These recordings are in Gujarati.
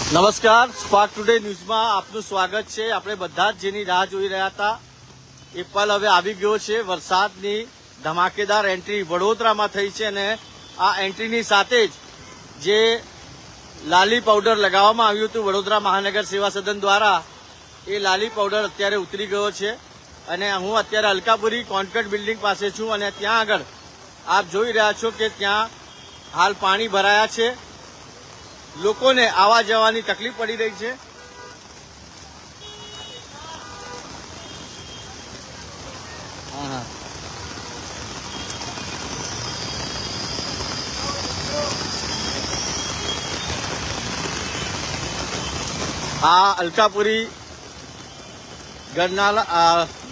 નમસ્કાર, સ્પાર્ક ટુડે ન્યૂઝમાં આપનું સ્વાગત છે। આપણે બધા જ જેની રાહ જોઈ રહ્યા હતા એ પલ હવે આવી ગયો છે। વરસાદની ધમાકેદાર એન્ટ્રી વડોદરામાં થઈ છે અને આ એન્ટ્રીની સાથે જ જે લાલી પાવડર લગાવવામાં આવ્યું હતું વડોદરા મહાનગર સેવા સદન દ્વારા, એ લાલી પાવડર અત્યારે ઉતરી ગયો છે અને હું અત્યારે અલકાપુરી કોન્ક્રીટ બિલ્ડિંગ પાસે છું અને ત્યાં આગળ આપ જોઈ રહ્યા છો કે ત્યાં હાલ પાણી ભરાયા છે। લોકોને આવા જવાની તકલીફ પડી રહી છે। આ અલકાપુરી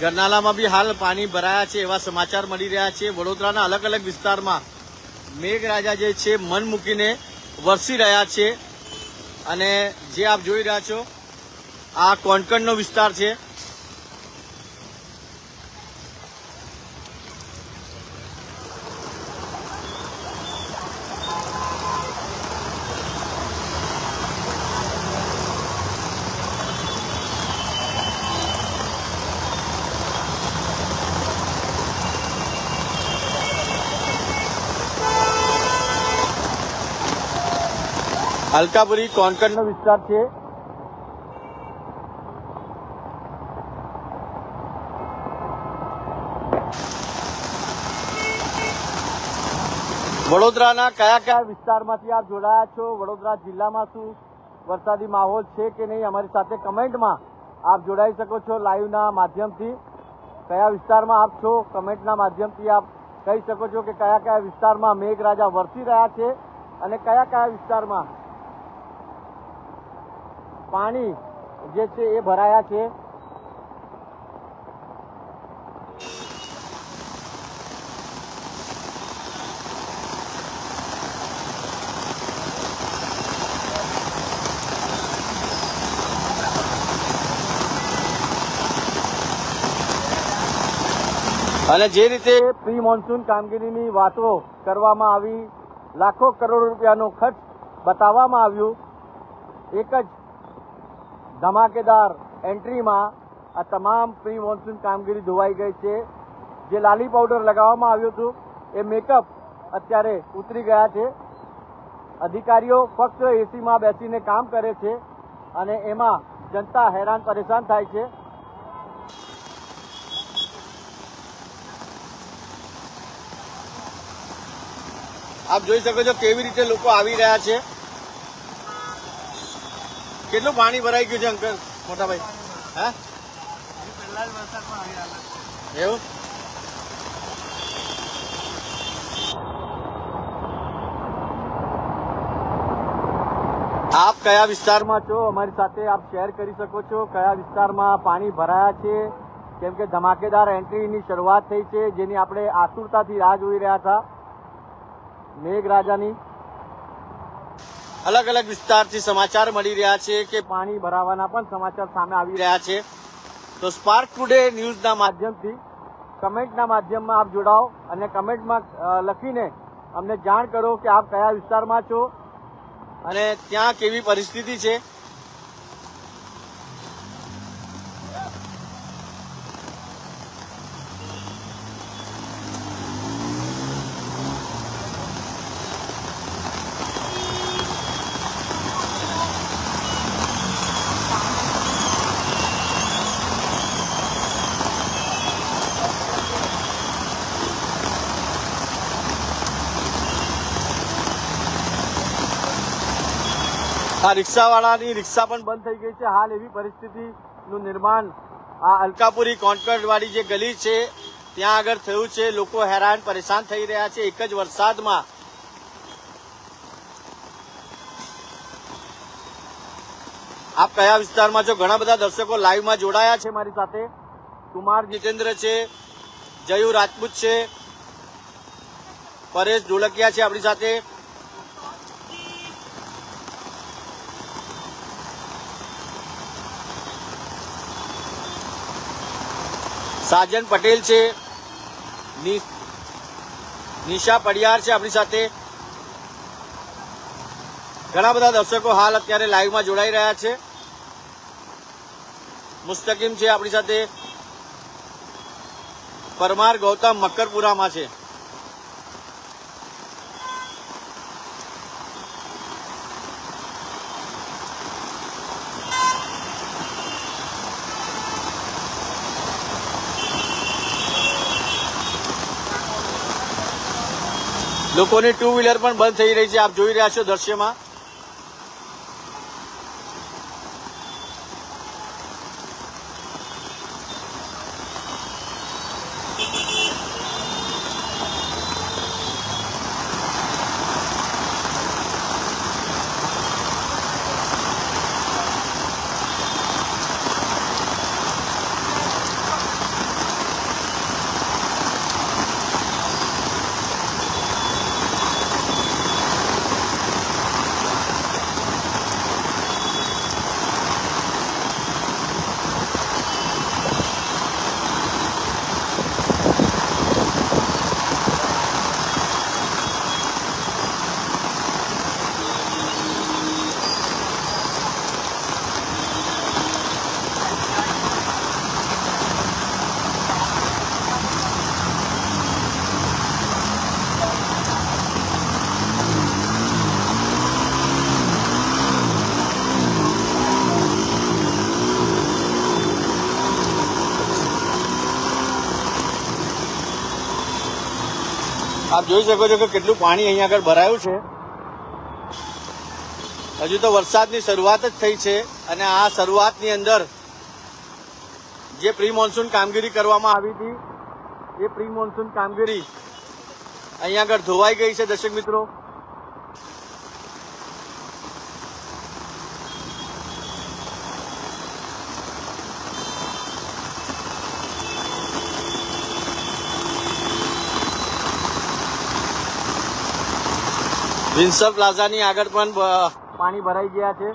ગરનાલામાં બી હાલ પાણી ભરાયા છે એવા સમાચાર મળી રહ્યા છે। વડોદરાના અલગ અલગ વિસ્તારમાં મેઘરાજા જે છે મન મૂકીને વરસી રહ્યા છે અને જે આપ જોઈ રહ્યા છો આ કોન્કણનો વિસ્તાર છે। અલકાપુરી કોન્કણનો વિસ્તાર છે। વડોદરાના કયા કયા વિસ્તારમાંથી આપ જોડાયા છો? વડોદરા જિલ્લામાં શું વરસાદી માહોલ છે કે નહીં? અમારી સાથે કમેન્ટમાં આપ જોડાઈ શકો છો લાઈવના માધ્યમથી। કયા વિસ્તારમાં આપ છો? કમેન્ટના માધ્યમથી આપ કહી શકો છો કે કયા કયા વિસ્તારમાં મેઘરાજા વરસી રહ્યા છે અને કયા કયા વિસ્તારમાં પાણી જે છે એ ભરાયા છે। અને જે રીતે પ્રી મોન્સૂન કામગીરીની વાતો કરવામાં આવી, લાખો કરોડ રૂપિયાનો ખર્ચ બતાવવામાં આવ્યું, એક જ ધમાકેદાર એન્ટ્રીમાં આ તમામ પ્રી મોન્સૂન કામગીરી ધોવાઈ ગઈ છે। જે લાલી પાવડર લગાવવામાં આવ્યું હતું એ મેકઅપ અત્યારે ઉતરી ગયા છે। અધિકારીઓ ફક્ત એસીમાં બેસીને કામ કરે છે અને એમાં જનતા હેરાન પરેશાન થાય છે। આપ જોઈ શકો છો કેવી રીતે લોકો આવી રહ્યા છે। કેટલું પાણી ભરાઈ ગયું છે અંકલ, મોટા ભાઈ? હા, એવું? આપ કયા વિસ્તારમાં છો? અમારી સાથે આપ શેર કરી શકો છો કયા વિસ્તારમાં પાણી ભરાયા છે, કેમ કે ધમાકેદાર એન્ટ્રીની શરૂઆત થઈ છે જેની આપણે આતુરતાથી રાહ જોઈ રહ્યા હતા। મેઘરાજાની અલગ અલગ વિસ્તારથી સમાચાર મળી રહ્યા છે કે પાણી ભરાવાના પણ સમાચાર સામે આવી રહ્યા છે। તો સ્પાર્ક ટુડે ન્યૂઝના માધ્યમથી કમેન્ટના માધ્યમમાં આપ જોડાઓ અને કમેન્ટમાં લખીને અમને જાણ કરો કે આપ કયા વિસ્તારમાં છો અને ત્યાં કેવી પરિસ્થિતિ છે। આ રિક્ષાવાળાની રિક્ષા પણ બંધ થઈ ગઈ છે। હાલ એવી પરિસ્થિતિનું નિર્માણ આ અલકાપુરી કોન્કરવાળી જે ગલી છે ત્યાં આગળ થયું છે। લોકો હેરાન પરેશાન થઈ રહ્યા છે એક જ વરસાદમાં। આપ કયા વિસ્તારમાં છો? ઘણા બધા દર્શકો લાઈવમાં જોડાયા છે મારી સાથે। કુમાર જીતેન્દ્ર છે, જયુ રાજપૂત છે, પરેશ ઢોલકિયા છે આપણી સાથે। સાજન પટેલ છે, નિશા પડિયાર છે આપણી સાથે। ઘણા બધા દર્શકો હાલ અત્યારે લાઈવમાં જોડાઈ રહ્યા છે. મુસ્તકીમ છે આપણી સાથે, પરમાર ગૌતમ મકરપુરામાં છે. લોકોની 2 વ્હીલર પણ બંધ થઈ રહી છે, આપ જોઈ રહ્યા છો દ્રશ્યમાં. આપ જોઈ શકો છો કે કેટલું પાણી અહીંયા આગળ ભરાયું છે. હજુ તો વરસાદની શરૂઆત જ થઈ છે અને આ શરૂઆતની અંદર જે પ્રી મોન્સૂન કામગીરી કરવામાં આવી હતી એ પ્રી મોન્સૂન કામગીરી અહીંયા આગળ ધોવાઈ ગઈ છે. દર્શક મિત્રો, વિન્સર પ્લાઝાની આગળ પણ પાણી ભરાઈ ગયા છે.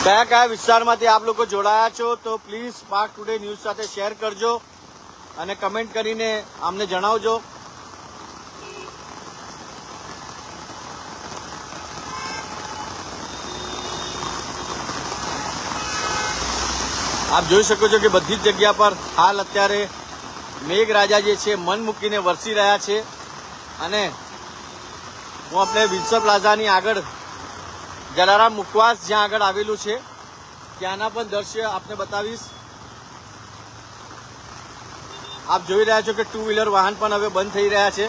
કયા કયા વિસ્તારમાંથી આપ લોકો જોડાયા છો તો પ્લીઝ સ્પાર્ક ટુડે ન્યૂઝ સાથે શેર કરજો અને કમેન્ટ કરીને અમને જણાવજો. આપ જોઈ શકો છો કે બધી જ જગ્યા પર હાલ અત્યારે મેઘરાજા જે છે મન મૂકીને વરસી રહ્યા છે. અને હું આપણે વિન્સર પ્લાઝાની આગળ જલારામ મુખવાસ જ્યાં આગળ આવેલું છે ત્યાંના પણ દ્રશ્ય આપને બતાવીશ. આપ જોઈ રહ્યા છો કે 2 વ્હીલર વાહન પણ હવે બંધ થઈ રહ્યા છે.